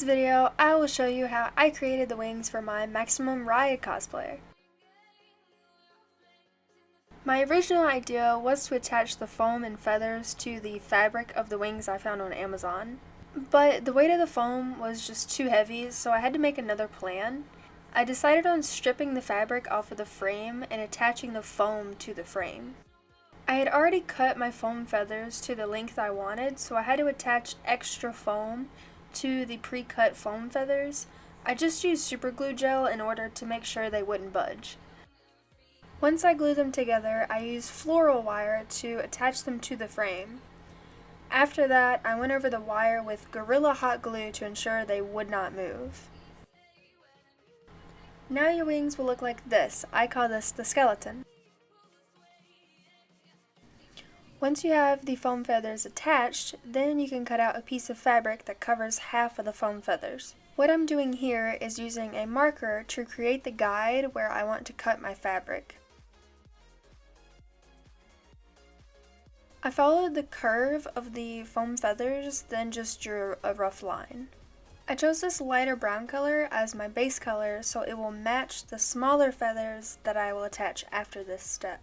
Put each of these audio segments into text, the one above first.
video, I will show you how I created the wings for my Maximum Ride cosplay. My original idea was to attach the foam and feathers to the fabric of the wings I found on Amazon, but the weight of the foam was just too heavy, so I had to make another plan. I decided on stripping the fabric off of the frame and attaching the foam to the frame. I had already cut my foam feathers to the length I wanted, so I had to attach extra foam to the pre-cut foam feathers. I just used super glue gel in order to make sure they wouldn't budge. Once I glued them together, I used Floral Wire to attach them to the frame. After that, I went over the wire with Gorilla Hot Glue to ensure they would not move. Now your wings will look like this. I call this the skeleton. Once you have the foam feathers attached, then you can cut out a piece of fabric that covers half of the foam feathers. What I'm doing here is using a marker to create the guide where I want to cut my fabric. I followed the curve of the foam feathers, then just drew a rough line. I chose this lighter brown color as my base color so it will match the smaller feathers that I will attach after this step.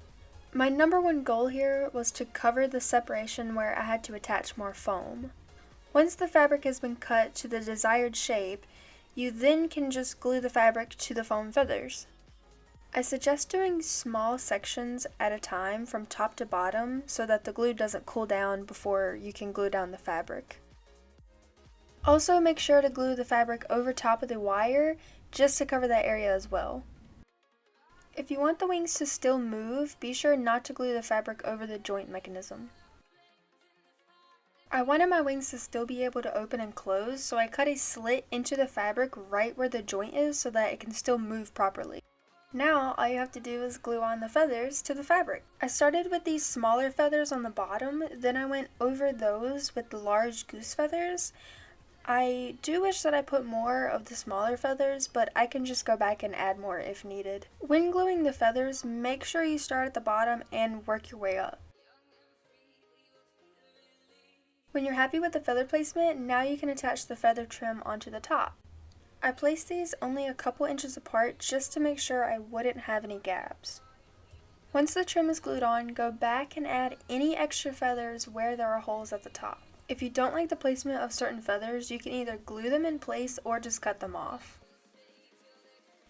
My number one goal here was to cover the separation where I had to attach more foam. Once the fabric has been cut to the desired shape, you then can just glue the fabric to the foam feathers. I suggest doing small sections at a time from top to bottom so that the glue doesn't cool down before you can glue down the fabric. Also make sure to glue the fabric over top of the wire just to cover that area as well. If you want the wings to still move, be sure not to glue the fabric over the joint mechanism. I wanted my wings to still be able to open and close, so I cut a slit into the fabric right where the joint is so that it can still move properly. Now all you have to do is glue on the feathers to the fabric. I started with these smaller feathers on the bottom, then I went over those with the large goose feathers. I do wish that I put more of the smaller feathers, but I can just go back and add more if needed. When gluing the feathers, make sure you start at the bottom and work your way up. When you're happy with the feather placement, now you can attach the feather trim onto the top. I placed these only a couple inches apart just to make sure I wouldn't have any gaps. Once the trim is glued on, go back and add any extra feathers where there are holes at the top. If you don't like the placement of certain feathers, you can either glue them in place or just cut them off.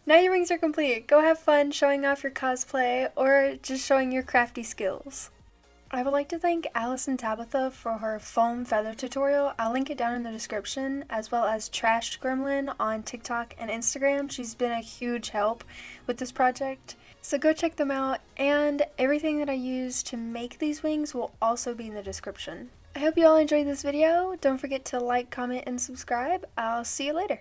Now your wings are complete. Go have fun showing off your cosplay or just showing your crafty skills. I would like to thank Alyson Tabbitha for her foam feather tutorial. I'll link it down in the description, as well as Trashed Gremlin on TikTok and Instagram. She's been a huge help with this project. So go check them out, and everything that I used to make these wings will also be in the description. I hope you all enjoyed this video. Don't forget to like, comment, and subscribe. I'll see you later.